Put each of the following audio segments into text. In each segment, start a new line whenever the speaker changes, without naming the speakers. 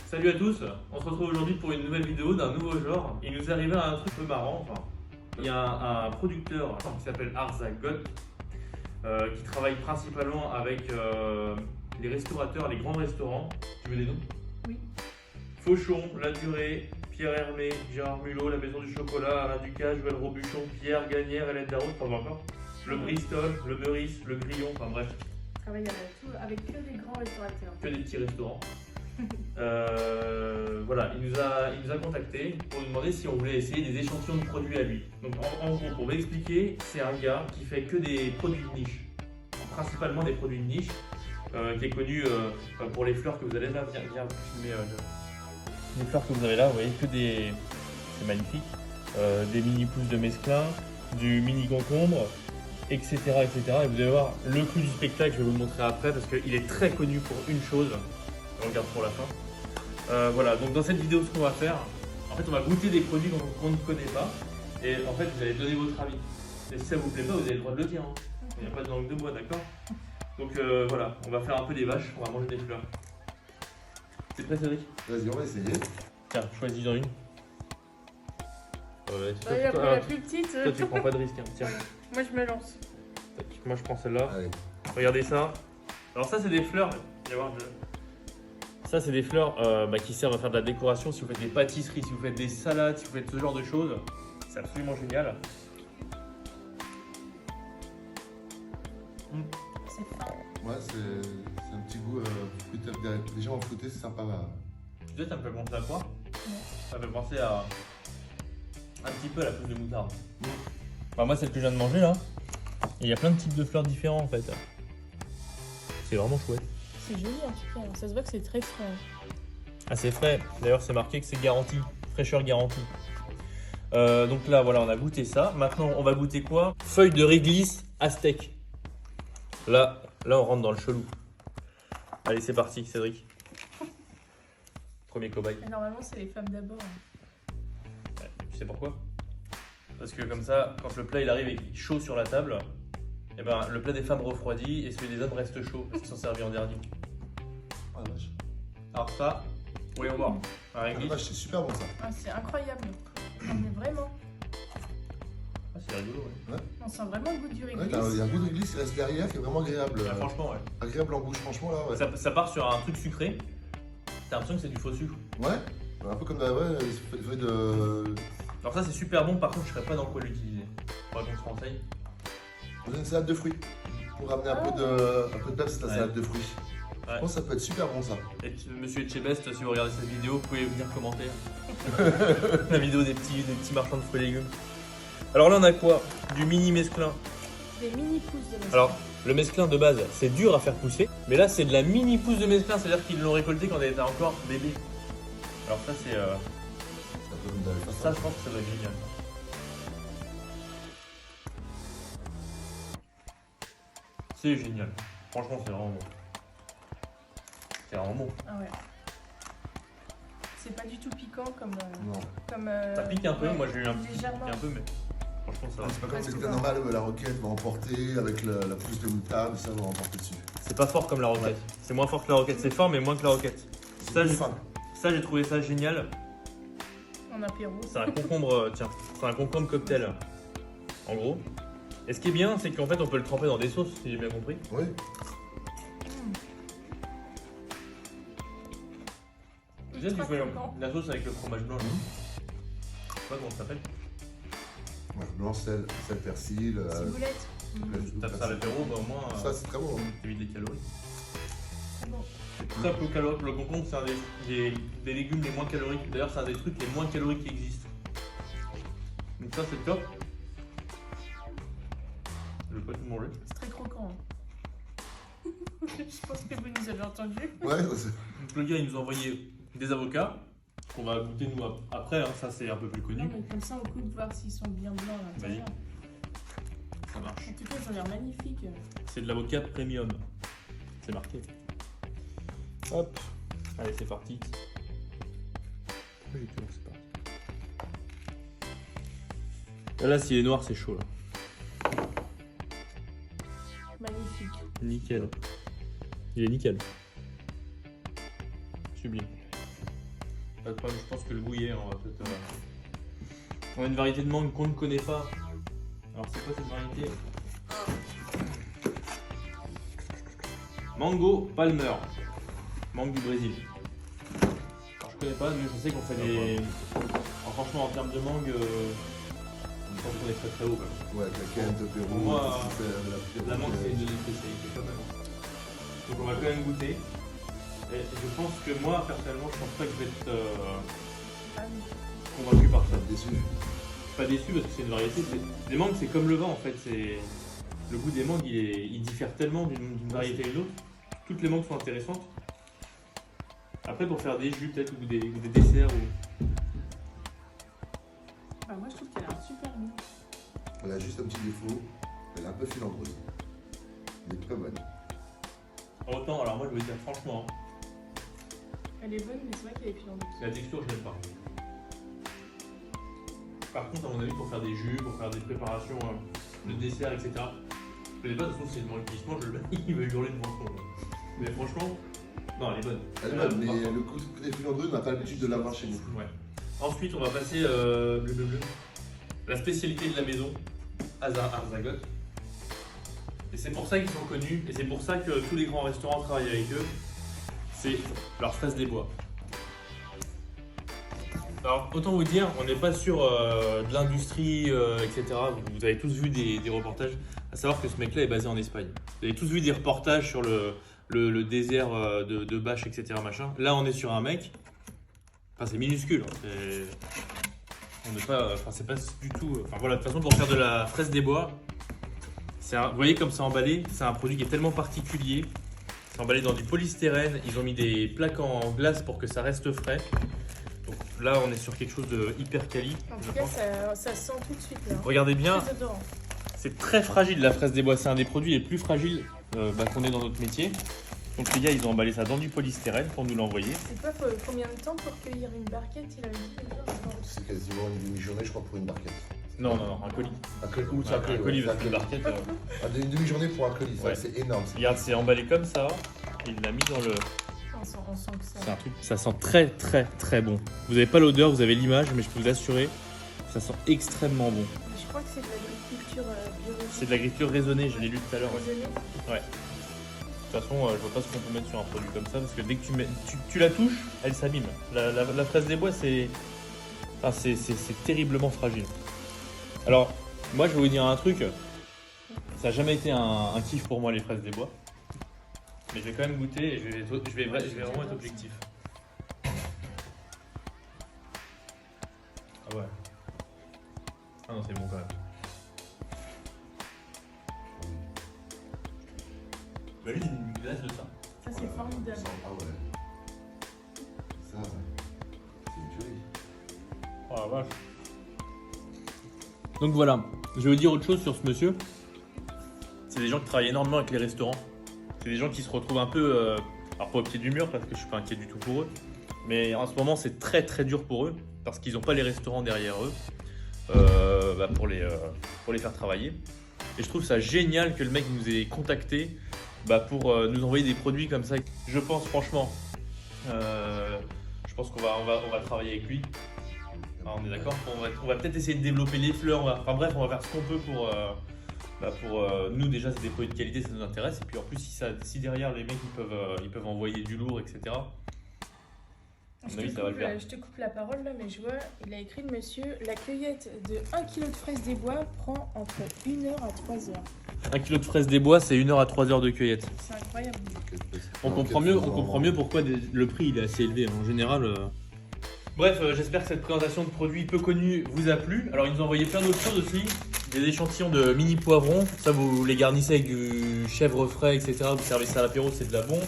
Salut à tous, on se retrouve aujourd'hui pour une nouvelle vidéo d'un nouveau genre. Il nous est arrivé un truc un peu marrant. Enfin, il y a un producteur qui s'appelle Arzagot qui travaille principalement avec les restaurateurs, les grands restaurants. Tu veux des noms?
Oui.
Fauchon, La Durée, Pierre Hermé, Gérard Mulot, La Maison du Chocolat, Alain Ducasse, Joël Robuchon, Pierre Gagnère, Hélène Darroze, pas encore. Le Bristol, le Meurice, le Grillon, enfin bref.
Travaille avec que des grands restaurateurs.
Que des petits restaurants. Voilà, il nous a contacté pour nous demander si on voulait essayer des échantillons de produits à lui. Donc en gros, pour vous expliquer, c'est un gars qui fait que des produits de niche, principalement des produits de niche, qui est connu pour les fleurs que vous avez là. Viens filmer les fleurs que vous avez là, vous voyez que des, c'est magnifique, des mini pousses de mesclun, du mini concombre, etc., etc. Et vous allez voir le coup du spectacle, je vais vous le montrer après parce qu'il est très connu pour une chose. On regarde pour la fin. Voilà, donc dans cette vidéo, ce qu'on va faire, en fait, on va goûter des produits qu'on ne connaît pas. Et en fait, vous allez donner votre avis. Et si ça vous plaît pas, vous avez le droit de le dire. Hein. Il n'y a pas de langue de bois, d'accord? Donc voilà, on va faire un peu des vaches, on va manger des fleurs. T'es prêt, Cédric?
Vas-y, on va essayer.
Tiens, choisis-en une.
Il a pris la plus petite.
Toi, tu prends pas de risque. Hein. Tiens,
Moi, je me lance.
moi, je prends celle-là.
Allez.
Regardez ça. Alors ça, c'est des fleurs. Il va y avoir Ça, c'est des fleurs qui servent à faire de la décoration. Si vous faites des pâtisseries, si vous faites des salades, si vous faites ce genre de choses, c'est absolument génial.
C'est fin.
Ouais, c'est un petit goût fruité. Déjà en fruité, c'est sympa.
Tu sais, ça me fait penser à quoi? Ça me fait penser à un petit peu à la pousse de moutarde. Bah, moi, celle que je viens de manger là, il y a plein de types de fleurs différents en fait. C'est vraiment chouette.
C'est joli en tout cas. Ça se voit que c'est très frais.
Ah, c'est frais. D'ailleurs, c'est marqué que c'est garanti. Fraîcheur garantie. Donc là, voilà, on a goûté ça. Maintenant, on va goûter quoi? Feuille de réglisse aztèque. Là, on rentre dans le chelou. Allez, c'est parti, Cédric. Premier cobaye.
Et normalement, c'est les femmes d'abord.
Ouais, tu sais pourquoi? Parce que comme ça, quand le plat il arrive et qu'il est chaud sur la table, et ben, le plat des femmes refroidit et celui des hommes reste chaud parce qu'ils sont servis en dernier.
Ah la vache.
Alors ça, voyons voir. Un
Ah, la
réglisse.
vache, c'est super bon ça.
Ah, c'est incroyable. Mais vraiment.
Ah, c'est rigolo, ouais.
On sent vraiment le goût du
Ouais,
réglisse.
il y a un goût de réglisse qui reste derrière qui est vraiment agréable.
Ah, franchement, ouais.
Agréable en bouche, franchement là. Ouais.
Ça part sur un truc sucré. T'as l'impression que c'est du faux sucre.
Ouais. Un peu comme les feuilles de.
Alors ça, c'est super bon. Par contre, je serais pas dans quoi l'utiliser. Faudrait qu'on se renseigne.
Une salade de fruits. Pour ramener un peu de peps, c'est la
Ouais.
salade de fruits.
Ouais.
Je pense que ça peut être super bon ça.
Et monsieur Etchebest, si vous regardez cette vidéo, vous pouvez venir commenter la vidéo des petits marchands de fruits et légumes. Alors là, on a quoi? Du mini mesclin.
Des mini pousses de mesclun.
Alors, le mesclin de base, c'est dur à faire pousser, mais là, c'est de la mini pousse de mesclin, c'est-à-dire qu'ils l'ont récolté quand elle était encore bébé. Alors ça, c'est...
C'est un peu comme de la
ça, je pense que ça doit être génial. C'est génial. Franchement, c'est vraiment bon. C'est vraiment bon.
Ah ouais. C'est pas du tout piquant comme.
Non.
Ça pique un peu,
ouais,
moi j'ai eu un petit
légèrement.
pique un peu, mais franchement, ça va.
C'est pas comme
Parce
le
que
cas normal, la roquette va emporter avec la pousse de moutarde, ça va emporter dessus.
C'est pas fort comme la roquette.
Ouais.
C'est moins fort que la roquette. C'est fort, mais moins que la roquette.
C'est
Ça,
plus
j'ai-
fin.
Ça, j'ai trouvé ça génial.
En apéro.
C'est un concombre, tiens, c'est un concombre cocktail, en gros. Et ce qui est bien, c'est qu'en fait, on peut le tremper dans des sauces, si j'ai bien compris.
Oui.
Tu sais, tu
Ultra
fais
croquant.
la sauce avec le fromage blanc, là. Je sais pas comment ça s'appelle.
Ouais, blanc, sel, persil.
Ciboulette.
Tu tapes ça à l'apéro, bah, au moins,
Ça, c'est très bon. Hein.
t'évites les calories.
C'est bon.
C'est très peu calorique. Le concombre, c'est un des légumes les moins caloriques. D'ailleurs, c'est un des trucs les moins caloriques qui existent. Donc ça, c'est top. Je vais pas tout manger.
C'est très croquant. Je pense que vous nous avez entendu.
Ouais,
Donc le gars, il nous a envoyé des avocats qu'on va goûter nous après. Hein. Ça, c'est un peu plus connu.
Non, mais comme ça, on goûte voir s'ils sont bien blancs à l'intérieur.
Ça marche.
En tout cas, ils ont l'air magnifiques.
C'est de l'avocat premium. C'est marqué. Hop. Allez, c'est parti. Oui, c'est parti. Là, s'il est noir, c'est chaud. Là.
Magnifique.
Nickel. Il est nickel. Sublime. Pas de problème, je pense que le goût y est. On va peut-être. On a une variété de mangue qu'on ne connaît pas. Alors, c'est quoi cette variété? Mango Palmer. Mangue du Brésil. Alors, je connais pas, mais je sais qu'on fait des. Alors, franchement, en termes de mangue, je pense qu'on est très très haut quand même.
Ouais, avec la canne de Pérou.
Moi,
c'est
La mangue, c'est une de nos spécialités quand même. Donc, on va quand même goûter. Et je pense que moi, personnellement, je pense pas que je vais être convaincu par ça.
déçu.
Pas déçu parce que c'est une variété. Les mangues, c'est comme le vin en fait. Le goût des mangues, il diffère tellement d'une variété à une autre. Toutes les mangues sont intéressantes. Après, pour faire des jus peut-être ou des desserts.
Bah, moi, je trouve qu'elle a un super goût.
Elle a juste un petit défaut. Elle est un peu filandreuse. Elle est très bonne.
Autant, alors moi je veux dire franchement,
Elle est bonne, mais c'est vrai qu'elle est filandreuse.
la texture je n'aime pas. Par contre, à mon avis, pour faire des jus, pour faire des préparations de desserts, etc. Je connais pas, de toute façon, c'est une mangue qui se mange, il va hurler devant son. Mais franchement, non, elle est bonne.
Elle est bonne, mais le côté filandreux, on n'a pas l'habitude de l'avoir chez nous.
Ouais. Ensuite, on va passer la spécialité de la maison, Arzagot. Et c'est pour ça qu'ils sont connus, et c'est pour ça que tous les grands restaurants travaillent avec eux. C'est leurs fraises des bois. Alors, autant vous dire, on n'est pas sur de l'industrie, etc. Vous avez tous vu des reportages. À savoir que ce mec-là est basé en Espagne. Vous avez tous vu des reportages sur le désert de bâches, etc. Machin. Là, on est sur un mec. Enfin, c'est minuscule. On n'est pas. Enfin, c'est pas du tout. Enfin, voilà, de toute façon, pour faire de la fraise des bois, vous voyez comme c'est emballé. C'est un produit qui est tellement particulier. C'est emballé dans du polystyrène. Ils ont mis des plaques en glace pour que ça reste frais. Donc là, on est sur quelque chose de hyper quali.
En
je
tout cas,
pense.
ça sent tout de suite là.
Regardez bien,
Très odorant.
c'est très fragile la fraise des bois. C'est un des produits les plus fragiles qu'on ait dans notre métier. Donc les gars, ils ont emballé ça dans du polystyrène pour nous l'envoyer.
C'est pas combien de temps pour cueillir une barquette? Il avait dit déjà.
C'est quasiment une demi-journée, je crois, pour une barquette.
Non, un colis.
Un colis,
Ou ça, un colis, parce qu'une barquette.
Une demi-journée pour un colis,
Ouais.
c'est énorme.
Regarde, c'est emballé comme ça. Il l'a mis dans le.
On sent que ça.
C'est un truc. Ça sent très très très bon. Vous n'avez pas l'odeur, vous avez l'image, mais je peux vous assurer, ça sent extrêmement bon.
Je crois que c'est de l'agriculture biologique.
C'est de l'agriculture raisonnée, je l'ai lu tout à l'heure. Ouais.
Raisonnée.
De toute façon, je vois pas ce qu'on peut mettre sur un produit comme ça parce que dès que tu la touches, elle s'abîme. La fraise des bois, c'est terriblement fragile. Alors, moi, je vais vous dire un truc. Ça n'a jamais été un kiff pour moi, les fraises des bois. Mais je vais quand même goûter et je vais vraiment être objectif. Ah ouais. Ah non, c'est bon quand même. Bah, lui, une glace de ça.
Ça, c'est formidable.
Ah ouais. Ça, c'est une tuerie.
Oh la vache. Donc voilà, je vais vous dire autre chose sur ce monsieur. C'est des gens qui travaillent énormément avec les restaurants. C'est des gens qui se retrouvent un peu, alors pas au pied du mur parce que je suis pas inquiet du tout pour eux. Mais en ce moment, c'est très très dur pour eux parce qu'ils n'ont pas les restaurants derrière eux pour les faire travailler. Et je trouve ça génial que le mec nous ait contacté pour nous envoyer des produits comme ça. Je pense franchement, je pense qu'on va travailler avec lui. Ah, on est d'accord. On va peut-être essayer de développer les fleurs. Enfin bref, on va faire ce qu'on peut pour nous déjà c'est des produits de qualité, ça nous intéresse. Et puis en plus si derrière les mecs ils peuvent envoyer du lourd, etc. À mon avis, ça va le faire.
Je te coupe la parole là, mais je vois, il a écrit le monsieur, la cueillette de 1 kg de fraises des bois prend entre 1h à 3h.
1 kg de fraises des bois, c'est 1h à 3h de cueillette.
C'est incroyable.
On comprend mieux pourquoi le prix il est assez élevé en général. Bref, j'espère que cette présentation de produits peu connus vous a plu. Alors ils nous ont envoyé plein d'autres choses aussi. Des échantillons de mini poivrons. Ça vous les garnissez avec du chèvre frais, etc. Vous servez ça à l'apéro, c'est de la bombe.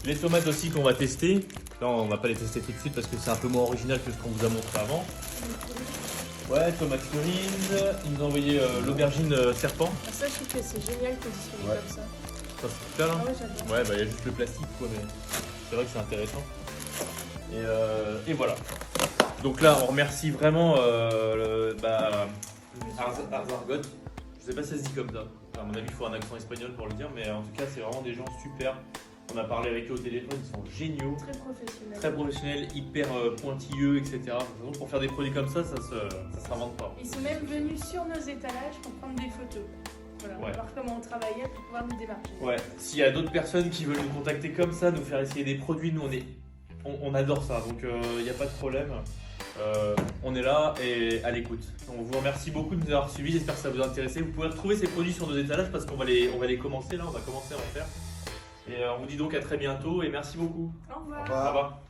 Les tomates aussi qu'on va tester. Là on va pas les tester tout de suite parce que c'est un peu moins original que ce qu'on vous a montré avant. Ouais, tomates cerises. Ils nous ont envoyé l'aubergine serpent.
Ah, ça, je trouve que c'est génial positionné
Ouais.
comme ça.
Ça c'est super là.
Ah ouais, j'adore.
Ouais, il y a juste le plastique quoi, mais c'est vrai que c'est intéressant. Et voilà. Donc là, on remercie vraiment Arzagot. Je sais pas si ça se dit comme ça. Enfin, à mon avis, il faut un accent espagnol pour le dire, mais en tout cas, c'est vraiment des gens super. On a parlé avec eux au téléphone, ils sont géniaux,
Très professionnel.
très professionnels, hyper pointilleux, etc. Donc, pour faire des produits comme ça se réinvente pas.
Ils sont même venus sur nos étalages pour prendre des photos. Voilà,
Ouais.
voir comment on travaillait pour pouvoir nous démarcher.
Ouais, s'il y a d'autres personnes qui veulent nous contacter comme ça, nous faire essayer des produits, nous on adore ça, donc il n'y a pas de problème. On est là et à l'écoute. On vous remercie beaucoup de nous avoir suivis, j'espère que ça vous a intéressé. Vous pouvez retrouver ces produits sur nos étalages parce qu'on va les commencer là, on va commencer à en faire. Et on vous dit donc à très bientôt et merci beaucoup.
Au revoir.
Au revoir.
Au revoir.